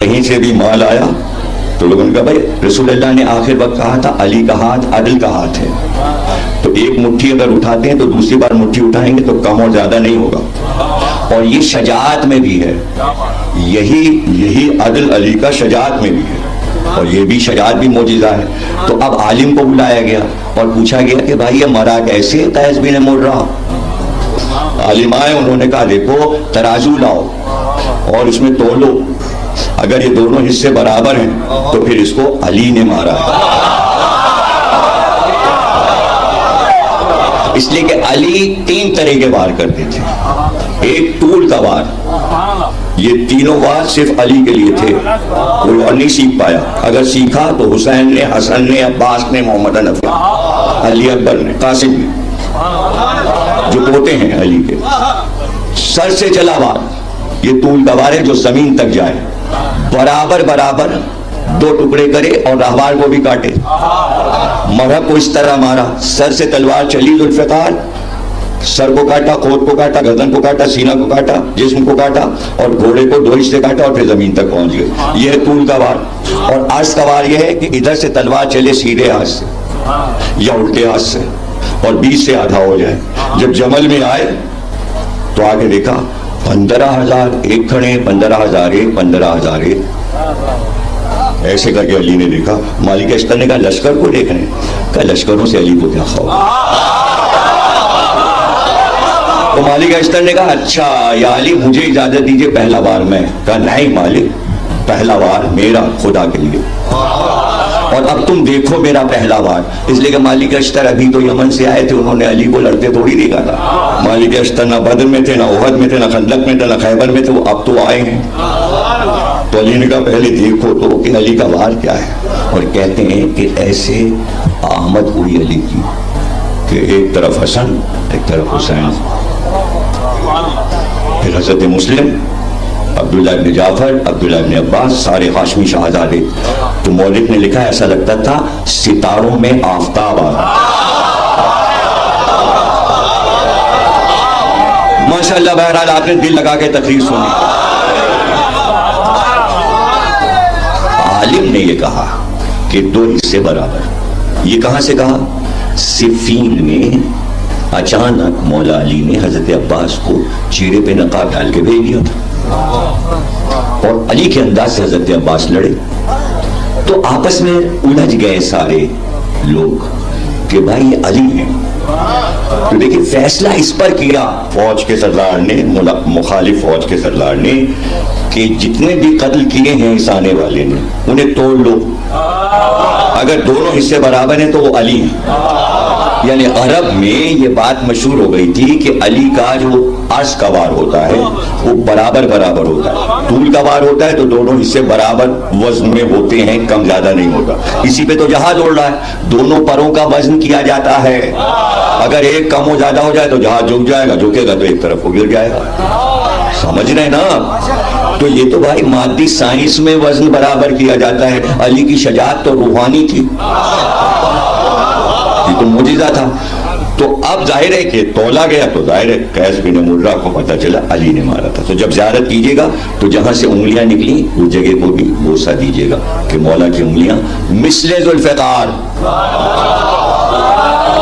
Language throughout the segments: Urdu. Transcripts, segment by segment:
کہیں سے بھی مال آیا تو لوگوں نے کہا بھائی رسول اللہ نے آخر وقت کہا تھا علی کا ہاتھ عدل کا ہاتھ ہے، تو ایک مٹھی اگر اٹھاتے ہیں تو دوسری بار مٹھی اٹھائیں گے تو کم اور زیادہ نہیں ہوگا، اور یہ شجاعت میں بھی ہے، یہی عدل علی کا شجاعت میں بھی ہے، اور یہ بھی شجاعت بھی معجزہ ہے۔ تو اب عالم کو بلایا گیا اور پوچھا گیا کہ بھائی یہ مرا کیسے قیس بن مرہ؟ عالم آئے، انہوں نے کہا دیکھو ترازو لاؤ اور اس میں تولو، اگر یہ دونوں حصے برابر ہیں تو پھر اس کو علی نے مارا ہے، اس لیے کہ علی 3 طرح کے وار کرتے تھے۔ ایک طول کا وار، یہ تینوں وار صرف علی کے لیے تھے، کوئی اور نہیں سیکھ پایا، اگر سیکھا تو حسین نے، حسن نے، عباس نے، محمد حنفی، علی اکبر نے، قاسم نے، جو پوتے ہیں علی کے۔ سر سے چلا وار، یہ طول کا وار ہے جو زمین تک جائے، برابر 2 ٹکڑے کرے اور راہوار کو بھی کاٹے۔ مرہب کو اس طرح مارا، سر سے تلوار چلی ذوالفقار، سر کو کاٹا، کھوٹ کو کاٹا، گردن کو کاٹا، سینہ کو کاٹا، جسم کو کاٹا، اور گھوڑے کو 2 حصے کاٹا اور پھر زمین تک پہنچ گئے۔ یہ ہے طول کا وار۔ اور عرض کا وار یہ ہے کہ ادھر سے تلوار چلے سیدھے ہاتھ سے یا الٹے ہاتھ سے اور 20 سے آدھا ہو جائے۔ جب جمل میں آئے تو آگے دیکھا 15,000 ایک کھڑے، 15,001، 15,001، ایسے کر کے علی نے دیکھا۔ مالک اشتر نے کہا لشکر کو دیکھ رہے ہیں؟ کہا لشکروں سے علی کو کیا خوف؟ تو مالک اشتر نے کہا اچھا یا علی مجھے اجازت دیجئے پہلا وار میں۔ کہا نہیں مالک، پہلا وار میرا خدا کے لیے، اور اب تم دیکھو میرا پہلا وار۔ اس لیے کہ مالک اشتر ابھی تو یمن سے آئے تھے، انہوں نے علی کو لڑتے تھوڑی دیکھا تھا۔ مالک اشتر نہ بدر میں تھے، نہ احد میں تھے، نہ خندق میں تھے، نہ خیبر میں تھے، وہ اب تو آئے ہیں۔ تو علی نے کہا پہلے دیکھو تو کہ علی کا وار کیا ہے۔ اور کہتے ہیں کہ ایسے آمد ہوئی علی کی کہ ایک طرف حسن ایک طرف حسین، پھر حضرت مسلم، عبداللہ ابن جعفر، عبداللہ ابن عباس، سارے ہاشمی شہزادے۔ تو مولف نے لکھا ایسا لگتا تھا ستاروں میں آفتاب آ رہا۔ ماشاءاللہ، بہرحال آپ نے دل لگا کے تقریر سنی۔ عالم نے یہ کہا کہ 2 حصے برابر۔ یہ کہاں سے کہا؟ صفین میں اچانک مولا علی نے حضرت عباس کو چہرے پہ نقاب ڈال کے بھیج دیا تھا، اور علی کے انداز سے حضرت عباس لڑے، تو آپس میں الجھ گئے سارے لوگ کہ بھائی یہ علی ہے۔ تو دیکھیں فیصلہ اس پر کیا فوج کے سردار نے، مخالف فوج کے سردار نے، کہ جتنے بھی قتل کیے ہیں اس آنے والے نے انہیں توڑ لو، اگر دونوں حصے برابر ہیں تو وہ علی ہیں۔ یعنی عرب میں یہ بات مشہور ہو گئی تھی کہ علی کا جو عرض کا وار ہوتا ہے وہ برابر ہوتا ہے، طول کا وار ہوتا ہے تو دونوں حصے برابر وزن میں ہوتے ہیں، کم زیادہ نہیں ہوتا۔ اسی پہ تو جہاز اڑ رہا ہے، دونوں پروں کا وزن کیا جاتا ہے، اگر ایک کم ہو زیادہ ہو جائے تو جہاز جھک جائے گا، جھکے گا تو ایک طرف کو گر جائے گا۔ سمجھ رہے نا؟ تو یہ تو بھائی مادی سائنس میں وزن برابر کیا جاتا ہے۔ علی کی شجاعت تو روحانی تھی، یہ تو معجزہ تھا۔ تو اب ظاہر ہے کہ تولا گیا تو ظاہر ہے قیس بن مرہ کو پتہ چلا علی نے مارا تھا۔ تو جب زیارت کیجیے گا تو جہاں سے انگلیاں نکلی اس جگہ کو بھی بوسہ دیجیے گا کہ مولا کی انگلیاں مثل ذوالفقار،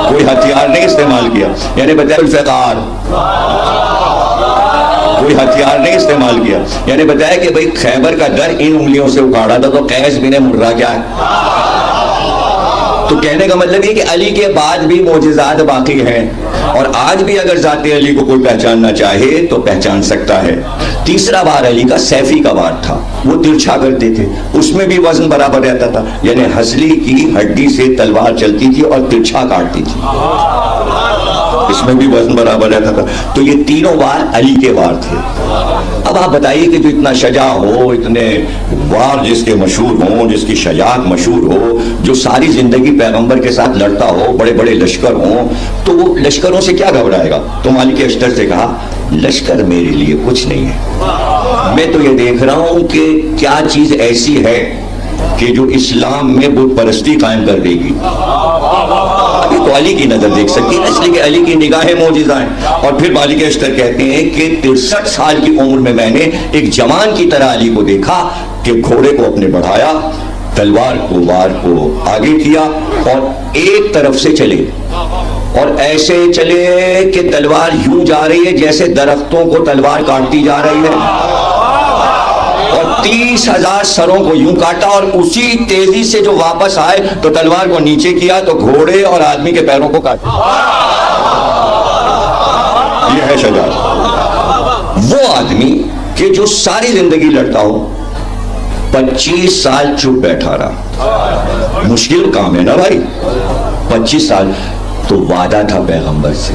کوئی ہتھیار نہیں استعمال کیا، یعنی بتایا ذوالفقار، کوئی ہتھیار نہیں استعمال کیا، یعنی بتایا کہ بھئی خیبر کا در ان انگلیوں سے اکھاڑا تھا، تو قیس بن مرہ کیا ہے؟ تو کہنے کا مطلب یہ کہ علی کے بعد بھی معجزات باقی ہیں، اور آج بھی اگر ذات علی کو کوئی پہچاننا چاہے تو پہچان سکتا ہے۔ تیسرا وار علی کا سیفی کا وار تھا، وہ ترچھا کرتے تھے، اس میں بھی وزن برابر رہتا تھا، یعنی ہنسلی کی ہڈی سے تلوار چلتی تھی اور ترچھا کاٹتی تھی، اس میں بھی وزن برابر رہتا تھا۔ تو یہ تینوں وار علی کے وار تھے۔ اب آپ بتائیے کہ جو اتنا شجاع ہو، اتنے وار جس کے مشہور ہوں، جس کی شجاعت مشہور ہو، جو ساری زندگی پیغمبر کے ساتھ لڑتا ہو، بڑے بڑے لشکر ہوں، تو وہ لشکروں سے کیا گھبرائے گا؟ تو مالک اشتر سے کہا لشکر میرے لیے کچھ نہیں ہے، میں تو یہ دیکھ رہا ہوں کہ کیا چیز ایسی ہے کہ جو اسلام میں بت پرستی قائم کر دے گی. ابھی تو علی کی نظر دیکھ سکتی ہے، اس لیے کہ علی کی نگاہیں معجزہ ہیں. اور پھر مالک اشتر کہتے ہیں کہ 63 سال کی عمر میں میں نے ایک جوان کی طرح علی کو دیکھا کہ گھوڑے کو اپنے بڑھایا، تلوار کو وار کو آگے کیا اور ایک طرف سے چلے، اور ایسے چلے کہ تلوار یوں جا رہی ہے جیسے درختوں کو تلوار کاٹتی جا رہی ہے، اور 30,000 سروں کو یوں کاٹا، اور اسی تیزی سے جو واپس آئے تو تلوار کو نیچے کیا تو گھوڑے اور آدمی کے پیروں کو کاٹا. یہ ہے شجاعت. وہ آدمی کہ جو ساری زندگی لڑتا ہو 25 سال چپ بیٹھا رہا. مشکل کام ہے نا بھائی، 25 سال. تو وعدہ تھا پیغمبر سے